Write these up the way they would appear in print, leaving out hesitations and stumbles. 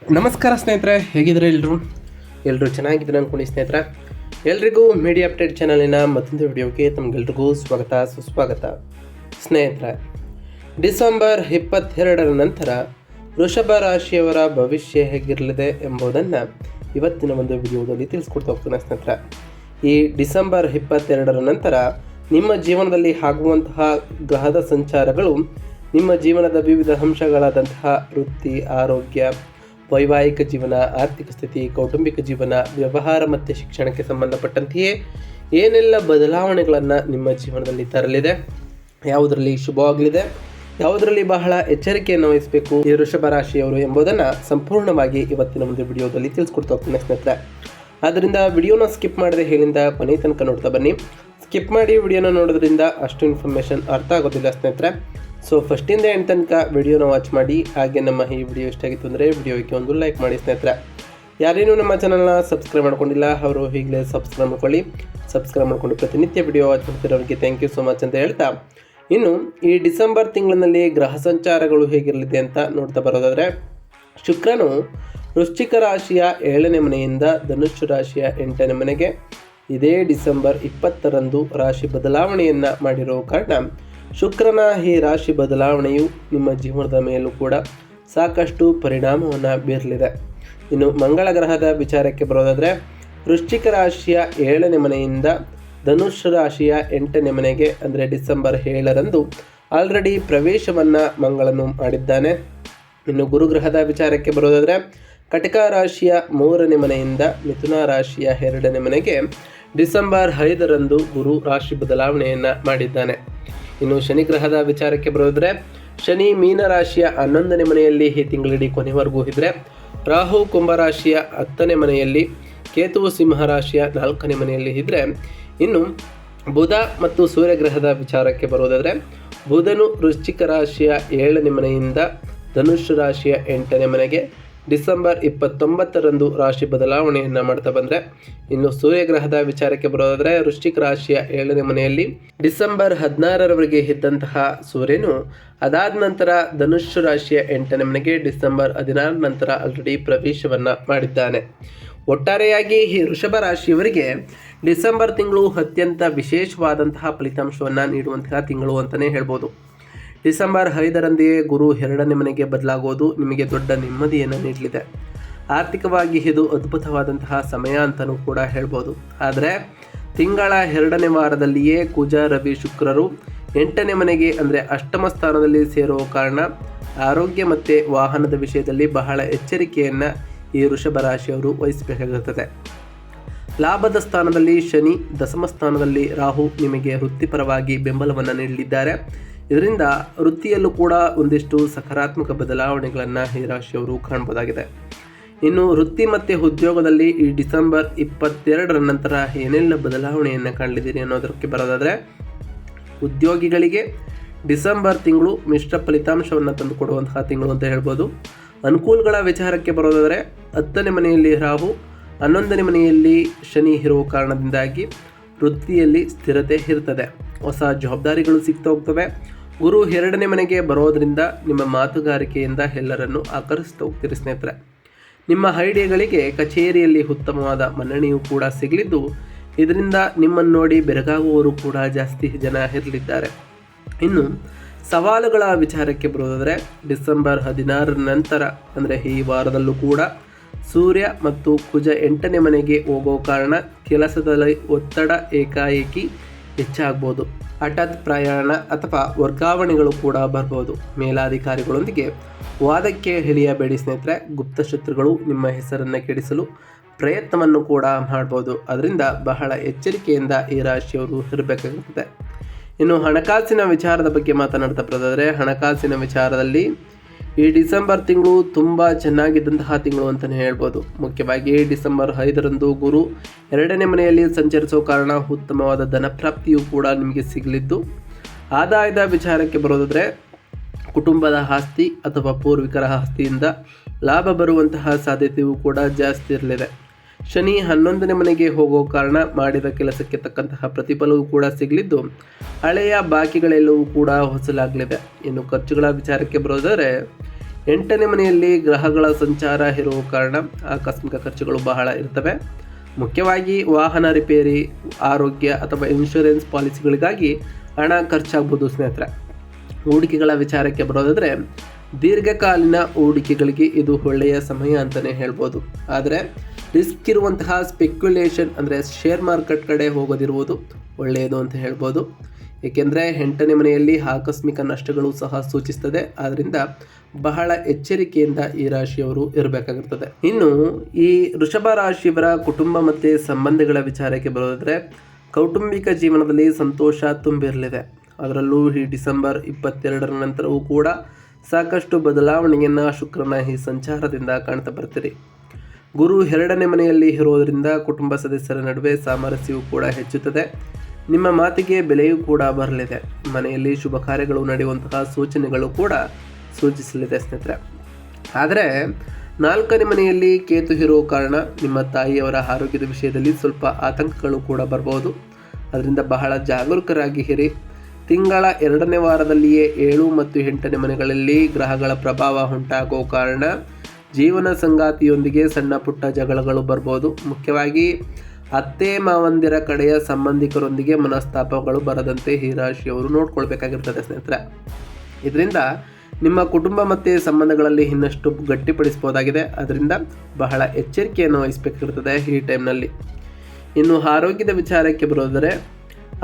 ನಮಸ್ಕಾರ ಸ್ನೇಹಿತರೆ, ಹೇಗಿದ್ರೆ ಎಲ್ಲರೂ ಚೆನ್ನಾಗಿದ್ದಾರೆ ಅಂದ್ಕೊಂಡು ಸ್ನೇಹಿತರೆ. ಎಲ್ರಿಗೂ ಮೀಡಿಯಾ ಅಪ್ಡೇಟ್ ಚಾನಲಿನ ಮತ್ತೊಂದು ವಿಡಿಯೋಗೆ ತಮಗೆಲ್ರಿಗೂ ಸ್ವಾಗತ ಸುಸ್ವಾಗತ. ಸ್ನೇಹಿತರೆ, ಡಿಸೆಂಬರ್ 22ರ ನಂತರ ವೃಷಭ ರಾಶಿಯವರ ಭವಿಷ್ಯ ಹೇಗಿರಲಿದೆ ಎಂಬುದನ್ನು ಇವತ್ತಿನ ಒಂದು ವಿಡಿಯೋದಲ್ಲಿ ತಿಳಿಸ್ಕೊಡ್ತಾ ಹೋಗ್ತಾನೆ ಸ್ನೇಹಿತರೆ. ಈ ಡಿಸೆಂಬರ್ 22ರ ನಂತರ ನಿಮ್ಮ ಜೀವನದಲ್ಲಿ ಆಗುವಂತಹ ಗ್ರಹದ ಸಂಚಾರಗಳು ನಿಮ್ಮ ಜೀವನದ ವಿವಿಧ ಅಂಶಗಳಾದಂತಹ ವೃತ್ತಿ, ಆರೋಗ್ಯ, ವೈವಾಹಿಕ ಜೀವನ, ಆರ್ಥಿಕ ಸ್ಥಿತಿ, ಕೌಟುಂಬಿಕ ಜೀವನ, ವ್ಯವಹಾರ ಮತ್ತು ಶಿಕ್ಷಣಕ್ಕೆ ಸಂಬಂಧಪಟ್ಟಂತೆಯೇ ಏನೆಲ್ಲ ಬದಲಾವಣೆಗಳನ್ನು ನಿಮ್ಮ ಜೀವನದಲ್ಲಿ ತರಲಿದೆ, ಯಾವುದರಲ್ಲಿ ಶುಭವಾಗಲಿದೆ, ಯಾವುದರಲ್ಲಿ ಬಹಳ ಎಚ್ಚರಿಕೆಯನ್ನು ವಹಿಸಬೇಕು ಈ ವೃಷಭ ರಾಶಿಯವರು ಎಂಬುದನ್ನು ಸಂಪೂರ್ಣವಾಗಿ ಇವತ್ತಿನ ಒಂದು ವಿಡಿಯೋದಲ್ಲಿ ತಿಳಿಸ್ಕೊಡ್ತಾ ಹೋಗ್ತೀನಿ ಸ್ನೇಹಿತರೆ. ಆದ್ದರಿಂದ ವಿಡಿಯೋನ ಸ್ಕಿಪ್ ಮಾಡದೆ ಹೇಳಿಂದ ಕೊನೆ ತನಕ ನೋಡ್ತಾ ಬನ್ನಿ. ಸ್ಕಿಪ್ ಮಾಡಿ ವಿಡಿಯೋನ ನೋಡೋದ್ರಿಂದ ಅಷ್ಟು ಇನ್ಫಾರ್ಮೇಷನ್ ಅರ್ಥ ಆಗೋದಿಲ್ಲ ಸ್ನೇಹಿತರೆ. ಸೊ ಫಸ್ಟಿಂದ ಎಂಡ್ ತನಕ ವಿಡಿಯೋನ ವಾಚ್ ಮಾಡಿ. ಹಾಗೆ ನಮ್ಮ ಈ ವಿಡಿಯೋ ಇಷ್ಟ ಆಗಿತ್ತು ಅಂದರೆ ವಿಡಿಯೋಕ್ಕೆ ಒಂದು ಲೈಕ್ ಮಾಡಿ ಸ್ನೇಹಿತರೆ. ಯಾರೇನೂ ನಮ್ಮ ಚಾನಲ್ನ ಸಬ್ಸ್ಕ್ರೈಬ್ ಮಾಡ್ಕೊಂಡಿಲ್ಲ ಅವರು ಈಗಲೇ ಸಬ್ಸ್ಕ್ರೈಬ್ ಮಾಡ್ಕೊಳ್ಳಿ. ಸಬ್ಸ್ಕ್ರೈಬ್ ಮಾಡಿಕೊಂಡು ಪ್ರತಿನಿತ್ಯ ವಿಡಿಯೋ ವಾಚ್ ಮಾಡ್ತಿರೋರಿಗೆ ಥ್ಯಾಂಕ್ ಯು ಸೊ ಮಚ್ ಅಂತ ಹೇಳ್ತಾ, ಇನ್ನು ಈ ಡಿಸೆಂಬರ್ ತಿಂಗಳಿನಲ್ಲಿ ಗ್ರಹ ಸಂಚಾರಗಳು ಹೇಗಿರಲಿದೆ ಅಂತ ನೋಡ್ತಾ ಬರೋದಾದರೆ, ಶುಕ್ರನು ವೃಶ್ಚಿಕ ರಾಶಿಯ 7ನೇ ಮನೆಯಿಂದ ಧನುಸ್ಸು ರಾಶಿಯ 8ನೇ ಮನೆಗೆ ಇದೇ ಡಿಸೆಂಬರ್ 20ರಂದು ರಾಶಿ ಬದಲಾವಣೆಯನ್ನು ಮಾಡಿರೋ ಕಾರಣ ಶುಕ್ರನ ಈ ರಾಶಿ ಬದಲಾವಣೆಯು ನಿಮ್ಮ ಜೀವನದ ಮೇಲೂ ಕೂಡ ಸಾಕಷ್ಟು ಪರಿಣಾಮವನ್ನು ಬೀರಲಿದೆ. ಇನ್ನು ಮಂಗಳ ಗ್ರಹದ ವಿಚಾರಕ್ಕೆ ಬರೋದಾದರೆ, ವೃಶ್ಚಿಕ ರಾಶಿಯ 7ನೇ ಮನೆಯಿಂದ ಧನುಸ್ಸು ರಾಶಿಯ 8ನೇ ಮನೆಗೆ ಅಂದರೆ ಡಿಸೆಂಬರ್ 7ರಂದು ಆಲ್ರೆಡಿ ಪ್ರವೇಶವನ್ನು ಮಂಗಳನು ಮಾಡಿದ್ದಾನೆ. ಇನ್ನು ಗುರುಗ್ರಹದ ವಿಚಾರಕ್ಕೆ ಬರೋದಾದರೆ, ಕಟಕ ರಾಶಿಯ 3ನೇ ಮನೆಯಿಂದ ಮಿಥುನ ರಾಶಿಯ 2ನೇ ಮನೆಗೆ ಡಿಸೆಂಬರ್ 5ರಂದು ಗುರು ರಾಶಿ ಬದಲಾವಣೆಯನ್ನು ಮಾಡಿದ್ದಾನೆ. ಇನ್ನು ಶನಿ ಗ್ರಹದ ವಿಚಾರಕ್ಕೆ ಬರೋದ್ರೆ, ಶನಿ ಮೀನ ರಾಶಿಯ 11ನೇ ಮನೆಯಲ್ಲಿ ಈ ತಿಂಗಳಿಡೀ ಕೊನೆವರೆಗೂ ಇದ್ದರೆ, ರಾಹು ಕುಂಭರಾಶಿಯ 10ನೇ ಮನೆಯಲ್ಲಿ, ಕೇತುವು ಸಿಂಹ ರಾಶಿಯ 4ನೇ ಮನೆಯಲ್ಲಿ ಇದ್ದರೆ, ಇನ್ನು ಬುಧ ಮತ್ತು ಸೂರ್ಯಗ್ರಹದ ವಿಚಾರಕ್ಕೆ ಬರೋದಾದರೆ, ಬುಧನು ವೃಶ್ಚಿಕ ರಾಶಿಯ 7ನೇ ಮನೆಯಿಂದ ಧನುಸ್ಸು ರಾಶಿಯ 8ನೇ ಮನೆಗೆ ಡಿಸೆಂಬರ್ 29ರಂದು ರಾಶಿ ಬದಲಾವಣೆಯನ್ನು ಮಾಡ್ತಾ ಬಂದರೆ, ಇನ್ನು ಸೂರ್ಯಗ್ರಹದ ವಿಚಾರಕ್ಕೆ ಬರೋದಾದರೆ, ವೃಶ್ಚಿಕ ರಾಶಿಯ 7ನೇ ಮನೆಯಲ್ಲಿ ಡಿಸೆಂಬರ್ 16ರವರೆಗೆ ಇದ್ದಂತಹ ಸೂರ್ಯನು ಅದಾದ ನಂತರ ಧನುಸ್ಸು ರಾಶಿಯ 8ನೇ ಮನೆಗೆ ಡಿಸೆಂಬರ್ 16 ನಂತರ ಆಲ್ರೆಡಿ ಪ್ರವೇಶವನ್ನು ಮಾಡಿದ್ದಾನೆ. ಒಟ್ಟಾರೆಯಾಗಿ ಈ ವೃಷಭ ರಾಶಿಯವರಿಗೆ ಡಿಸೆಂಬರ್ ತಿಂಗಳು ಅತ್ಯಂತ ವಿಶೇಷವಾದಂತಹ ಫಲಿತಾಂಶವನ್ನು ನೀಡುವಂತಹ ತಿಂಗಳು ಅಂತಲೇ ಹೇಳ್ಬೋದು. ಡಿಸೆಂಬರ್ 5ರಂದೇ ಗುರು 2ನೇ ಮನೆಗೆ ಬದಲಾಗೋದು ನಿಮಗೆ ದೊಡ್ಡ ನೆಮ್ಮದಿಯನ್ನು ನೀಡಲಿದೆ. ಆರ್ಥಿಕವಾಗಿ ಇದು ಅದ್ಭುತವಾದಂತಹ ಸಮಯ ಅಂತಲೂ ಕೂಡ ಹೇಳ್ಬೋದು. ಆದರೆ ತಿಂಗಳ 2ನೇ ವಾರದಲ್ಲಿಯೇ ಕುಜ, ರವಿ, ಶುಕ್ರರು 8ನೇ ಮನೆಗೆ ಅಂದರೆ ಅಷ್ಟಮ ಸ್ಥಾನದಲ್ಲಿ ಸೇರುವ ಕಾರಣ ಆರೋಗ್ಯ ಮತ್ತು ವಾಹನದ ವಿಷಯದಲ್ಲಿ ಬಹಳ ಎಚ್ಚರಿಕೆಯನ್ನು ಈ ವೃಷಭ ರಾಶಿಯವರು ವಹಿಸಬೇಕಾಗುತ್ತದೆ. ಲಾಭದ ಸ್ಥಾನದಲ್ಲಿ ಶನಿ, ದಶಮ ಸ್ಥಾನದಲ್ಲಿ ರಾಹು ನಿಮಗೆ ವೃತ್ತಿಪರವಾಗಿ ಬೆಂಬಲವನ್ನು ನೀಡಲಿದ್ದಾರೆ. ಇದರಿಂದ ವೃತ್ತಿಯಲ್ಲೂ ಕೂಡ ಒಂದಿಷ್ಟು ಸಕಾರಾತ್ಮಕ ಬದಲಾವಣೆಗಳನ್ನು ಈ ರಾಶಿಯವರು ಕಾಣಬಹುದಾಗಿದೆ. ಇನ್ನು ವೃತ್ತಿ ಮತ್ತು ಉದ್ಯೋಗದಲ್ಲಿ ಈ ಡಿಸೆಂಬರ್ 22ರ ನಂತರ ಏನೆಲ್ಲ ಬದಲಾವಣೆಯನ್ನು ಕಾಣಲಿದ್ದೀರಿ ಅನ್ನೋದಕ್ಕೆ ಬರೋದಾದರೆ, ಉದ್ಯೋಗಿಗಳಿಗೆ ಡಿಸೆಂಬರ್ ತಿಂಗಳು ಮಿಶ್ರ ಫಲಿತಾಂಶವನ್ನು ತಂದುಕೊಡುವಂತಹ ತಿಂಗಳು ಅಂತ ಹೇಳ್ಬೋದು. ಅನುಕೂಲಗಳ ವಿಚಾರಕ್ಕೆ ಬರೋದಾದರೆ, 10ನೇ ಮನೆಯಲ್ಲಿ ರಾಹು, 11ನೇ ಮನೆಯಲ್ಲಿ ಶನಿ ಇರುವ ಕಾರಣದಿಂದಾಗಿ ವೃತ್ತಿಯಲ್ಲಿ ಸ್ಥಿರತೆ ಇರ್ತದೆ. ಹೊಸ ಜವಾಬ್ದಾರಿಗಳು ಸಿಗ್ತಾ ಹೋಗ್ತವೆ. ಗುರು 2ನೇ ಮನೆಗೆ ಬರೋದರಿಂದ ನಿಮ್ಮ ಮಾತುಗಾರಿಕೆಯಿಂದ ಎಲ್ಲರನ್ನು ಆಕರ್ಷಿಸ್ತಾ ಹೋಗ್ತೀರಿ ಸ್ನೇಹಿತರೆ. ನಿಮ್ಮ ಐಡಿಯಾಗಳಿಗೆ ಕಚೇರಿಯಲ್ಲಿ ಉತ್ತಮವಾದ ಮನ್ನಣೆಯೂ ಕೂಡ ಸಿಗಲಿದ್ದು, ಇದರಿಂದ ನಿಮ್ಮನ್ನು ನೋಡಿ ಬೆರಗಾಗುವವರು ಕೂಡ ಜಾಸ್ತಿ ಜನ ಇರಲಿದ್ದಾರೆ. ಇನ್ನು ಸವಾಲುಗಳ ವಿಚಾರಕ್ಕೆ ಬರೋದಾದರೆ, ಡಿಸೆಂಬರ್ 16ರ ನಂತರ ಅಂದರೆ ಈ ವಾರದಲ್ಲೂ ಕೂಡ ಸೂರ್ಯ ಮತ್ತು ಕುಜ 8ನೇ ಮನೆಗೆ ಹೋಗೋ ಕಾರಣ ಕೆಲಸದಲ್ಲಿ ಒತ್ತಡ ಏಕಾಏಕಿ ಹೆಚ್ಚಾಗ್ಬೋದು. ಹಠಾತ್ ಪ್ರಯಾಣ ಅಥವಾ ವರ್ಗಾವಣೆಗಳು ಕೂಡ ಬರ್ಬೋದು. ಮೇಲಾಧಿಕಾರಿಗಳೊಂದಿಗೆ ವಾದಕ್ಕೆ ಇಳಿಯಬೇಡಿ ಸ್ನೇಹಿತರೆ. ಗುಪ್ತ ಶತ್ರುಗಳು ನಿಮ್ಮ ಹೆಸರನ್ನು ಕೆಡಿಸಲು ಪ್ರಯತ್ನವನ್ನು ಕೂಡ ಮಾಡ್ಬೋದು. ಅದರಿಂದ ಬಹಳ ಎಚ್ಚರಿಕೆಯಿಂದ ಈ ರಾಶಿಯವರು ಇರಬೇಕಾಗುತ್ತದೆ. ಇನ್ನು ಹಣಕಾಸಿನ ವಿಚಾರದ ಬಗ್ಗೆ ಮಾತನಾಡ್ತಾ ಬರೋದಾದರೆ, ಹಣಕಾಸಿನ ವಿಚಾರದಲ್ಲಿ ಈ ಡಿಸೆಂಬರ್ ತಿಂಗಳು ತುಂಬ ಚೆನ್ನಾಗಿದ್ದಂತಹ ತಿಂಗಳು ಅಂತಲೇ ಹೇಳ್ಬೋದು. ಮುಖ್ಯವಾಗಿ ಡಿಸೆಂಬರ್ 5ರಂದು ಗುರು 2ನೇ ಮನೆಯಲ್ಲಿ ಸಂಚರಿಸೋ ಕಾರಣ ಉತ್ತಮವಾದ ಧನಪ್ರಾಪ್ತಿಯೂ ಕೂಡ ನಿಮಗೆ ಸಿಗಲಿದ್ದು, ಆದಾಯದ ವಿಚಾರಕ್ಕೆ ಬರೋದಾದರೆ ಕುಟುಂಬದ ಆಸ್ತಿ ಅಥವಾ ಪೂರ್ವಿಕರ ಆಸ್ತಿಯಿಂದ ಲಾಭ ಬರುವಂತಹ ಸಾಧ್ಯತೆಯೂ ಕೂಡ ಜಾಸ್ತಿ ಇರಲಿದೆ. ಶನಿ 11ನೇ ಮನೆಗೆ ಹೋಗೋ ಕಾರಣ ಮಾಡಿದ ಕೆಲಸಕ್ಕೆ ತಕ್ಕಂತಹ ಪ್ರತಿಫಲವೂ ಕೂಡ ಸಿಗಲಿದ್ದು, ಹಳೆಯ ಬಾಕಿಗಳೆಲ್ಲವೂ ಕೂಡ ಹೊಸಲಾಗಲಿದೆ. ಇನ್ನು ಖರ್ಚುಗಳ ವಿಚಾರಕ್ಕೆ ಬರೋದಾದರೆ, 8ನೇ ಮನೆಯಲ್ಲಿ ಗ್ರಹಗಳ ಸಂಚಾರ ಇರುವ ಕಾರಣ ಆಕಸ್ಮಿಕ ಖರ್ಚುಗಳು ಬಹಳ ಇರ್ತವೆ. ಮುಖ್ಯವಾಗಿ ವಾಹನ ರಿಪೇರಿ, ಆರೋಗ್ಯ ಅಥವಾ ಇನ್ಶೂರೆನ್ಸ್ ಪಾಲಿಸಿಗಳಿಗಾಗಿ ಹಣ ಖರ್ಚಾಗ್ಬೋದು ಸ್ನೇಹಿತರೆ. ಹೂಡಿಕೆಗಳ ವಿಚಾರಕ್ಕೆ ಬರೋದಾದರೆ ದೀರ್ಘಕಾಲೀನ ಹೂಡಿಕೆಗಳಿಗೆ ಇದು ಒಳ್ಳೆಯ ಸಮಯ ಅಂತಲೇ ಹೇಳ್ಬೋದು. ಆದರೆ ರಿಸ್ಕ್ ಇರುವಂತಹ ಸ್ಪೆಕ್ಯುಲೇಷನ್ ಅಂದರೆ ಶೇರ್ ಮಾರ್ಕೆಟ್ ಕಡೆ ಹೋಗೋದಿರುವುದು ಒಳ್ಳೆಯದು ಅಂತ ಹೇಳ್ಬೋದು. ಏಕೆಂದರೆ 8ನೇ ಮನೆಯಲ್ಲಿ ಆಕಸ್ಮಿಕ ನಷ್ಟಗಳು ಸಹ ಸೂಚಿಸ್ತದೆ. ಆದ್ದರಿಂದ ಬಹಳ ಎಚ್ಚರಿಕೆಯಿಂದ ಈ ರಾಶಿಯವರು ಇರಬೇಕಾಗಿರ್ತದೆ. ಇನ್ನು ಈ ವೃಷಭ ರಾಶಿಯವರ ಕುಟುಂಬ ಮತ್ತು ಸಂಬಂಧಗಳ ವಿಚಾರಕ್ಕೆ ಬರೋದಾದರೆ ಕೌಟುಂಬಿಕ ಜೀವನದಲ್ಲಿ ಸಂತೋಷ ತುಂಬಿರಲಿದೆ. ಅದರಲ್ಲೂ ಈ ಡಿಸೆಂಬರ್ 22ರ ನಂತರವೂ ಕೂಡ ಸಾಕಷ್ಟು ಬದಲಾವಣೆಯನ್ನು ಶುಕ್ರನ ಈ ಸಂಚಾರದಿಂದ ಕಾಣ್ತಾ ಬರ್ತೀರಿ. ಗುರು 2ನೇ ಮನೆಯಲ್ಲಿ ಇರೋದರಿಂದ ಕುಟುಂಬ ಸದಸ್ಯರ ನಡುವೆ ಸಾಮರಸ್ಯವು ಕೂಡ ಹೆಚ್ಚುತ್ತದೆ. ನಿಮ್ಮ ಮಾತಿಗೆ ಬೆಲೆಯೂ ಕೂಡ ಬರಲಿದೆ. ಮನೆಯಲ್ಲಿ ಶುಭ ಕಾರ್ಯಗಳು ನಡೆಯುವಂತಹ ಸೂಚನೆಗಳು ಕೂಡ ಸೂಚಿಸಲಿದೆ ಸ್ನೇಹಿತರೆ. ಆದರೆ 4ನೇ ಮನೆಯಲ್ಲಿ ಕೇತು ಇರೋ ಕಾರಣ ನಿಮ್ಮ ತಾಯಿಯವರ ಆರೋಗ್ಯದ ವಿಷಯದಲ್ಲಿ ಸ್ವಲ್ಪ ಆತಂಕಗಳು ಕೂಡ ಬರ್ಬೋದು. ಅದರಿಂದ ಬಹಳ ಜಾಗರೂಕರಾಗಿ ಇರಿ. ತಿಂಗಳ 2ನೇ ವಾರದಲ್ಲಿಯೇ 7 ಮತ್ತು 8ನೇ ಮನೆಗಳಲ್ಲಿ ಗ್ರಹಗಳ ಪ್ರಭಾವ ಉಂಟಾಗೋ ಕಾರಣ ಜೀವನ ಸಂಗಾತಿಯೊಂದಿಗೆ ಸಣ್ಣ ಪುಟ್ಟ ಜಗಳಗಳು ಬರ್ಬೋದು. ಮುಖ್ಯವಾಗಿ ಅತ್ತೆ ಮಾವಂದಿರ ಕಡೆಯ ಸಂಬಂಧಿಕರೊಂದಿಗೆ ಮನಸ್ತಾಪಗಳು ಬರದಂತೆ ಈ ರಾಶಿಯವರು ನೋಡ್ಕೊಳ್ಬೇಕಾಗಿರ್ತದೆ ಸ್ನೇಹಿತರೆ. ಇದರಿಂದ ನಿಮ್ಮ ಕುಟುಂಬ ಮತ್ತು ಸಂಬಂಧಗಳಲ್ಲಿ ಇನ್ನಷ್ಟು ಗಟ್ಟಿಪಡಿಸ್ಬೋದಾಗಿದೆ. ಅದರಿಂದ ಬಹಳ ಎಚ್ಚರಿಕೆಯನ್ನು ವಹಿಸಬೇಕಾಗಿರ್ತದೆ ಈ ಟೈಮ್ನಲ್ಲಿ. ಇನ್ನು ಆರೋಗ್ಯದ ವಿಚಾರಕ್ಕೆ ಬರೋದರೆ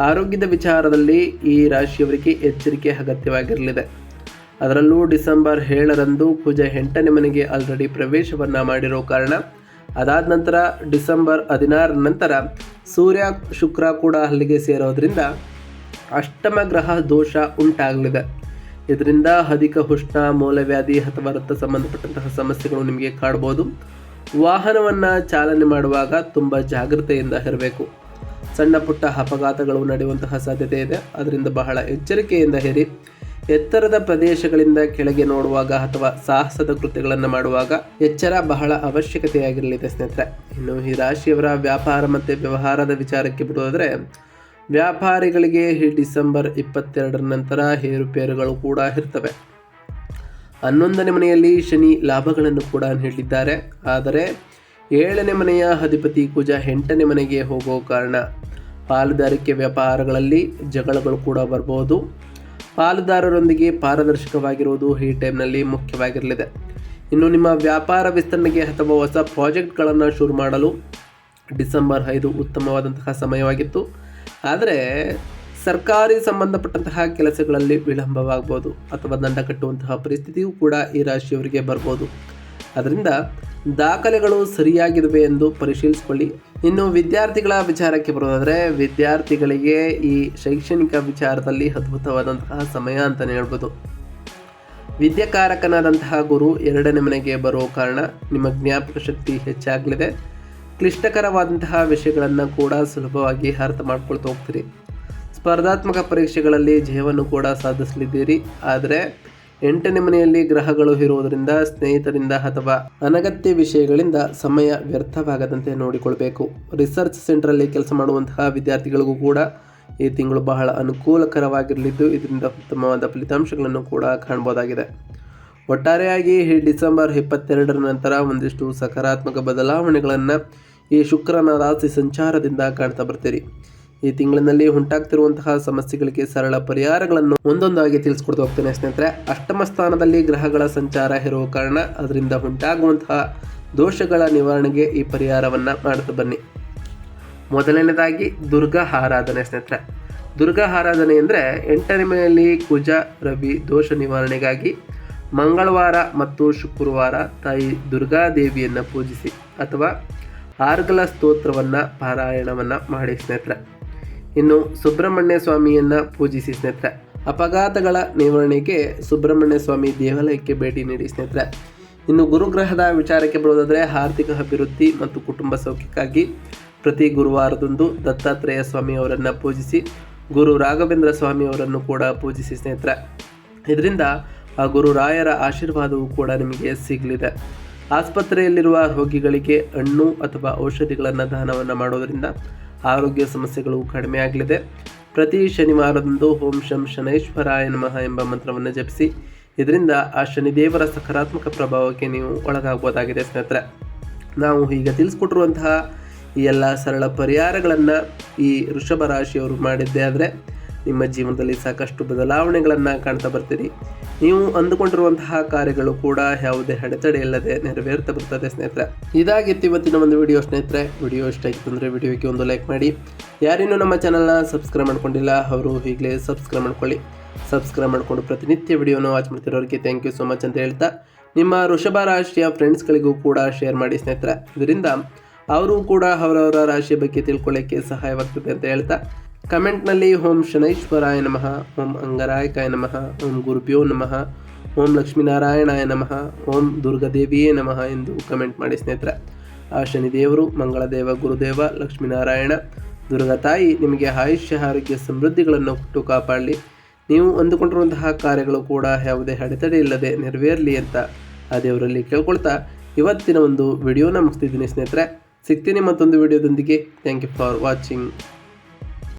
ಆರೋಗ್ಯದ ವಿಚಾರದಲ್ಲಿ ಈ ರಾಶಿಯವರಿಗೆ ಎಚ್ಚರಿಕೆ ಅಗತ್ಯವಾಗಿರಲಿದೆ. ಅದರಲ್ಲೂ ಡಿಸೆಂಬರ್ 7ರಂದು ಕುಜ 8ನೇ ಮನೆಗೆ ಆಲ್ರೆಡಿ ಪ್ರವೇಶವನ್ನು ಮಾಡಿರೋ ಕಾರಣ ಅದಾದ ನಂತರ ಡಿಸೆಂಬರ್ 16ರ ನಂತರ ಸೂರ್ಯ ಶುಕ್ರ ಕೂಡ ಅಲ್ಲಿಗೆ ಸೇರೋದ್ರಿಂದ ಅಷ್ಟಮ ಗ್ರಹ ದೋಷ ಉಂಟಾಗಲಿದೆ. ಇದರಿಂದ ಅಧಿಕ ಉಷ್ಣ, ಮೂಲವ್ಯಾಧಿ ಅಥವಾ ರಕ್ತ ಸಂಬಂಧಪಟ್ಟಂತಹ ಸಮಸ್ಯೆಗಳು ನಿಮಗೆ ಕಾಡ್ಬೋದು. ವಾಹನವನ್ನು ಚಾಲನೆ ಮಾಡುವಾಗ ತುಂಬ ಜಾಗೃತೆಯಿಂದ ಇರಬೇಕು. ಸಣ್ಣ ಪುಟ್ಟ ಅಪಘಾತಗಳು ನಡೆಯುವಂತಹ ಸಾಧ್ಯತೆ ಇದೆ. ಅದರಿಂದ ಬಹಳ ಎಚ್ಚರಿಕೆಯಿಂದ ಇರಿ. ಎತ್ತರದ ಪ್ರದೇಶಗಳಿಂದ ಕೆಳಗೆ ನೋಡುವಾಗ ಅಥವಾ ಸಾಹಸದ ಕೃತ್ಯಗಳನ್ನು ಮಾಡುವಾಗ ಎಚ್ಚರ ಬಹಳ ಅವಶ್ಯಕತೆಯಾಗಿರಲಿದೆ ಸ್ನೇಹಿತರೆ. ಇನ್ನು ಈ ರಾಶಿಯವರ ವ್ಯಾಪಾರ ಮತ್ತು ವ್ಯವಹಾರದ ವಿಚಾರಕ್ಕೆ ಬರೋದಾದರೆ ವ್ಯಾಪಾರಿಗಳಿಗೆ ಈ ಡಿಸೆಂಬರ್ 22ರ ನಂತರ ಏರುಪೇರುಗಳು ಕೂಡ ಇರ್ತವೆ. 11ನೇ ಮನೆಯಲ್ಲಿ ಶನಿ ಲಾಭಗಳನ್ನು ಕೂಡ ನೀಡಿದ್ದಾರೆ. ಆದರೆ 7ನೇ ಮನೆಯ ಅಧಿಪತಿ ಕುಜ 8ನೇ ಮನೆಗೆ ಹೋಗೋ ಕಾರಣ ಪಾಲುದಾರಿಕೆ ವ್ಯವಹಾರಗಳಲ್ಲಿ ಜಗಳಗಳು ಕೂಡ ಬರ್ಬೋದು. ಪಾಲುದಾರರೊಂದಿಗೆ ಪಾರದರ್ಶಕವಾಗಿರುವುದು ಈ ಟೈಮ್ನಲ್ಲಿ ಮುಖ್ಯವಾಗಿರಲಿದೆ. ಇನ್ನು ನಿಮ್ಮ ವ್ಯಾಪಾರ ವಿಸ್ತರಣೆಗೆ ಅಥವಾ ಹೊಸ ಪ್ರಾಜೆಕ್ಟ್ಗಳನ್ನು ಶುರು ಮಾಡಲು ಡಿಸೆಂಬರ್ 5 ಉತ್ತಮವಾದಂತಹ ಸಮಯವಾಗಿತ್ತು. ಆದರೆ ಸರ್ಕಾರಿ ಸಂಬಂಧಪಟ್ಟಂತಹ ಕೆಲಸಗಳಲ್ಲಿ ವಿಳಂಬವಾಗ್ಬೋದು ಅಥವಾ ದಂಡ ಕಟ್ಟುವಂತಹ ಪರಿಸ್ಥಿತಿಯೂ ಕೂಡ ಈ ರಾಶಿಯವರಿಗೆ ಬರ್ಬೋದು. ಅದರಿಂದ ದಾಖಲೆಗಳು ಸರಿಯಾಗಿವೆ ಎಂದು ಪರಿಶೀಲಿಸಿಕೊಳ್ಳಿ. ಇನ್ನು ವಿದ್ಯಾರ್ಥಿಗಳ ವಿಚಾರಕ್ಕೆ ಬರೋದಾದರೆ ವಿದ್ಯಾರ್ಥಿಗಳಿಗೆ ಈ ಶೈಕ್ಷಣಿಕ ವಿಚಾರದಲ್ಲಿ ಅದ್ಭುತವಾದಂತಹ ಸಮಯ ಅಂತಲೇ ಹೇಳ್ಬೋದು. ವಿದ್ಯಾಕಾರಕನಾದಂತಹ ಗುರು 2ನೇ ಮನೆಗೆ ಬರೋ ಕಾರಣ ನಿಮ್ಮ ಜ್ಞಾಪಕ ಶಕ್ತಿ ಹೆಚ್ಚಾಗಲಿದೆ. ಕ್ಲಿಷ್ಟಕರವಾದಂತಹ ವಿಷಯಗಳನ್ನು ಕೂಡ ಸುಲಭವಾಗಿ ಅರ್ಥ ಮಾಡ್ಕೊಳ್ತಾ ಹೋಗ್ತೀರಿ. ಸ್ಪರ್ಧಾತ್ಮಕ ಪರೀಕ್ಷೆಗಳಲ್ಲಿ ಜಯವನ್ನು ಕೂಡ ಸಾಧಿಸಲಿದ್ದೀರಿ. ಆದರೆ 8ನೇ ಮನೆಯಲ್ಲಿ ಗ್ರಹಗಳು ಇರುವುದರಿಂದ ಸ್ನೇಹಿತರಿಂದ ಅಥವಾ ಅನಗತ್ಯ ವಿಷಯಗಳಿಂದ ಸಮಯ ವ್ಯರ್ಥವಾಗದಂತೆ ನೋಡಿಕೊಳ್ಬೇಕು. ರಿಸರ್ಚ್ ಸೆಂಟರಲ್ಲಿ ಕೆಲಸ ಮಾಡುವಂತಹ ವಿದ್ಯಾರ್ಥಿಗಳಿಗೂ ಕೂಡ ಈ ತಿಂಗಳು ಬಹಳ ಅನುಕೂಲಕರವಾಗಿರಲಿದ್ದು ಇದರಿಂದ ಉತ್ತಮವಾದ ಫಲಿತಾಂಶಗಳನ್ನು ಕೂಡ ಕಾಣಬಹುದಾಗಿದೆ. ಒಟ್ಟಾರೆಯಾಗಿ ಈ ಡಿಸೆಂಬರ್ 22ರ ನಂತರ ಒಂದಿಷ್ಟು ಸಕಾರಾತ್ಮಕ ಬದಲಾವಣೆಗಳನ್ನು ಈ ಶುಕ್ರನ ರಾಶಿ ಸಂಚಾರದಿಂದ ಕಾಣ್ತಾ ಬರ್ತೀರಿ. ಈ ತಿಂಗಳಿನಲ್ಲಿ ಉಂಟಾಗ್ತಿರುವಂತಹ ಸಮಸ್ಯೆಗಳಿಗೆ ಸರಳ ಪರಿಹಾರಗಳನ್ನು ಒಂದೊಂದಾಗಿ ತಿಳಿಸ್ಕೊಡ್ತಾ ಹೋಗ್ತೇನೆ ಸ್ನೇಹಿತರೆ. ಅಷ್ಟಮ ಸ್ಥಾನದಲ್ಲಿ ಗ್ರಹಗಳ ಸಂಚಾರ ಇರುವ ಕಾರಣ ಅದರಿಂದ ಉಂಟಾಗುವಂತಹ ದೋಷಗಳ ನಿವಾರಣೆಗೆ ಈ ಪರಿಹಾರವನ್ನು ಮಾಡ್ತಾ ಬನ್ನಿ. ಮೊದಲನೇದಾಗಿ ದುರ್ಗಾ ಆರಾಧನೆ ಸ್ನೇಹಿತರೆ. ದುರ್ಗಾ ಆರಾಧನೆ ಅಂದರೆ 8ನೇ ಮನೆಯಲ್ಲಿ ಕುಜ ರವಿ ದೋಷ ನಿವಾರಣೆಗಾಗಿ ಮಂಗಳವಾರ ಮತ್ತು ಶುಕ್ರವಾರ ತಾಯಿ ದುರ್ಗಾದೇವಿಯನ್ನು ಪೂಜಿಸಿ ಅಥವಾ ಆರ್ಗಲ ಸ್ತೋತ್ರವನ್ನು ಪಾರಾಯಣವನ್ನು ಮಾಡಿ ಸ್ನೇಹಿತರೆ. ಇನ್ನು ಸುಬ್ರಹ್ಮಣ್ಯ ಸ್ವಾಮಿಯನ್ನು ಪೂಜಿಸಿ ಸ್ನೇಹಿತರೆ. ಅಪಘಾತಗಳ ನಿವಾರಣೆಗೆ ಸುಬ್ರಹ್ಮಣ್ಯ ಸ್ವಾಮಿ ದೇವಾಲಯಕ್ಕೆ ಭೇಟಿ ನೀಡಿ ಸ್ನೇಹಿತರೆ. ಇನ್ನು ಗುರುಗ್ರಹದ ವಿಚಾರಕ್ಕೆ ಬರೋದಾದರೆ ಆರ್ಥಿಕ ಅಭಿವೃದ್ಧಿ ಮತ್ತು ಕುಟುಂಬ ಸೌಖ್ಯಕ್ಕಾಗಿ ಪ್ರತಿ ಗುರುವಾರದಂದು ದತ್ತಾತ್ರೇಯ ಸ್ವಾಮಿಯವರನ್ನು ಪೂಜಿಸಿ ಗುರು ರಾಘವೇಂದ್ರ ಸ್ವಾಮಿಯವರನ್ನು ಕೂಡ ಪೂಜಿಸಿ ಸ್ನೇಹಿತರೆ. ಇದರಿಂದ ಆ ಗುರು ರಾಯರ ಆಶೀರ್ವಾದವೂ ಕೂಡ ನಿಮಗೆ ಸಿಗಲಿದೆ. ಆಸ್ಪತ್ರೆಯಲ್ಲಿರುವ ರೋಗಿಗಳಿಗೆ ಹಣ್ಣು ಅಥವಾ ಔಷಧಿಗಳನ್ನು ದಾನವನ್ನು ಮಾಡೋದರಿಂದ ಆರೋಗ್ಯ ಸಮಸ್ಯೆಗಳು ಕಡಿಮೆ ಆಗಲಿದೆ. ಪ್ರತಿ ಶನಿವಾರದಂದು ಓಂ ಶಂ ಶನೈಶ್ವರಾಯ ನಮಃ ಎಂಬ ಮಂತ್ರವನ್ನು ಜಪಿಸಿ ಇದರಿಂದ ಆ ಶನಿದೇವರ ಸಕಾರಾತ್ಮಕ ಪ್ರಭಾವಕ್ಕೆ ನೀವು ಒಳಗಾಗ್ಬೋದಾಗಿದೆ ಸ್ನೇಹಿತರೆ. ನಾವು ಈಗ ತಿಳಿಸ್ಕೊಟ್ಟಿರುವಂತಹ ಈ ಎಲ್ಲ ಸರಳ ಪರಿಹಾರಗಳನ್ನು ಈ ವೃಷಭ ರಾಶಿಯವರು ಮಾಡಿದ್ದೇ ಆದರೆ ನಿಮ್ಮ ಜೀವನದಲ್ಲಿ ಸಾಕಷ್ಟು ಬದಲಾವಣೆಗಳನ್ನು ಕಾಣ್ತಾ ಬರ್ತೀರಿ. ನೀವು ಅಂದುಕೊಂಡಿರುವಂತಹ ಕಾರ್ಯಗಳು ಕೂಡ ಯಾವುದೇ ಅಡೆತಡೆ ಇಲ್ಲದೆ ನೆರವೇರ್ತಾ ಬರ್ತದೆ ಸ್ನೇಹಿತರೆ. ಇದಾಗಿತ್ತು ಇವತ್ತಿನ ಒಂದು ವಿಡಿಯೋ ಸ್ನೇಹಿತರೆ. ವಿಡಿಯೋ ಇಷ್ಟ ಆಗಿತ್ತು ಅಂದರೆ ವಿಡಿಯೋಗೆ ಒಂದು ಲೈಕ್ ಮಾಡಿ. ಯಾರಿನ್ನೂ ನಮ್ಮ ಚಾನಲ್ನ ಸಬ್ಸ್ಕ್ರೈಬ್ ಮಾಡ್ಕೊಂಡಿಲ್ಲ ಅವರು ಈಗಲೇ ಸಬ್ಸ್ಕ್ರೈಬ್ ಮಾಡ್ಕೊಳ್ಳಿ. ಸಬ್ಸ್ಕ್ರೈಬ್ ಮಾಡಿಕೊಂಡು ಪ್ರತಿನಿತ್ಯ ವಿಡಿಯೋನ ವಾಚ್ ಮಾಡ್ತಿರೋರಿಗೆ ಥ್ಯಾಂಕ್ ಯು ಸೋ ಮಚ್ ಅಂತ ಹೇಳ್ತಾ, ನಿಮ್ಮ ವೃಷಭ ರಾಶಿಯ ಫ್ರೆಂಡ್ಸ್ಗಳಿಗೂ ಕೂಡ ಶೇರ್ ಮಾಡಿ ಸ್ನೇಹಿತರೆ. ಇದರಿಂದ ಅವರು ಕೂಡ ಅವರವರ ರಾಶಿಯ ಬಗ್ಗೆ ತಿಳ್ಕೊಳ್ಳೋಕ್ಕೆ ಸಹಾಯವಾಗ್ತದೆ ಅಂತ ಹೇಳ್ತಾ, ಕಮೆಂಟ್ನಲ್ಲಿ ಓಂ ಶನೈಶ್ವರಾಯ ನಮಃ, ಓಂ ಅಂಗರಾಯಕಾಯ ನಮಃ, ಓಂ ಗುರುಭ್ಯೋ ನಮಃ, ಓಂ ಲಕ್ಷ್ಮೀನಾರಾಯಣಾಯ ನಮಃ, ಓಂ ದುರ್ಗಾದೇವಿಯೇ ನಮಃ ಎಂದು ಕಮೆಂಟ್ ಮಾಡಿ ಸ್ನೇಹಿತರೆ. ಆ ಶನಿದೇವರು, ಮಂಗಳದೇವ, ಗುರುದೇವ, ಲಕ್ಷ್ಮೀನಾರಾಯಣ, ದುರ್ಗಾ ತಾಯಿ ನಿಮಗೆ ಆಯುಷ್ಯ ಆರೋಗ್ಯ ಸಮೃದ್ಧಿಗಳನ್ನು ಕೊಟ್ಟು ಕಾಪಾಡಲಿ. ನೀವು ಅಂದುಕೊಂಡಿರುವಂತಹ ಕಾರ್ಯಗಳು ಕೂಡ ಯಾವುದೇ ಅಡೆತಡೆ ಇಲ್ಲದೆ ನೆರವೇರಲಿ ಅಂತ ಆ ದೇವರಲ್ಲಿ ಕೇಳ್ಕೊಳ್ತಾ ಇವತ್ತಿನ ಒಂದು ವಿಡಿಯೋನ ಮುಗಿಸ್ತಿದ್ದೀನಿ ಸ್ನೇಹಿತರೆ. ಸಿಗ್ತೀನಿ ಮತ್ತೊಂದು ವಿಡಿಯೋದೊಂದಿಗೆ. Thank you for watching.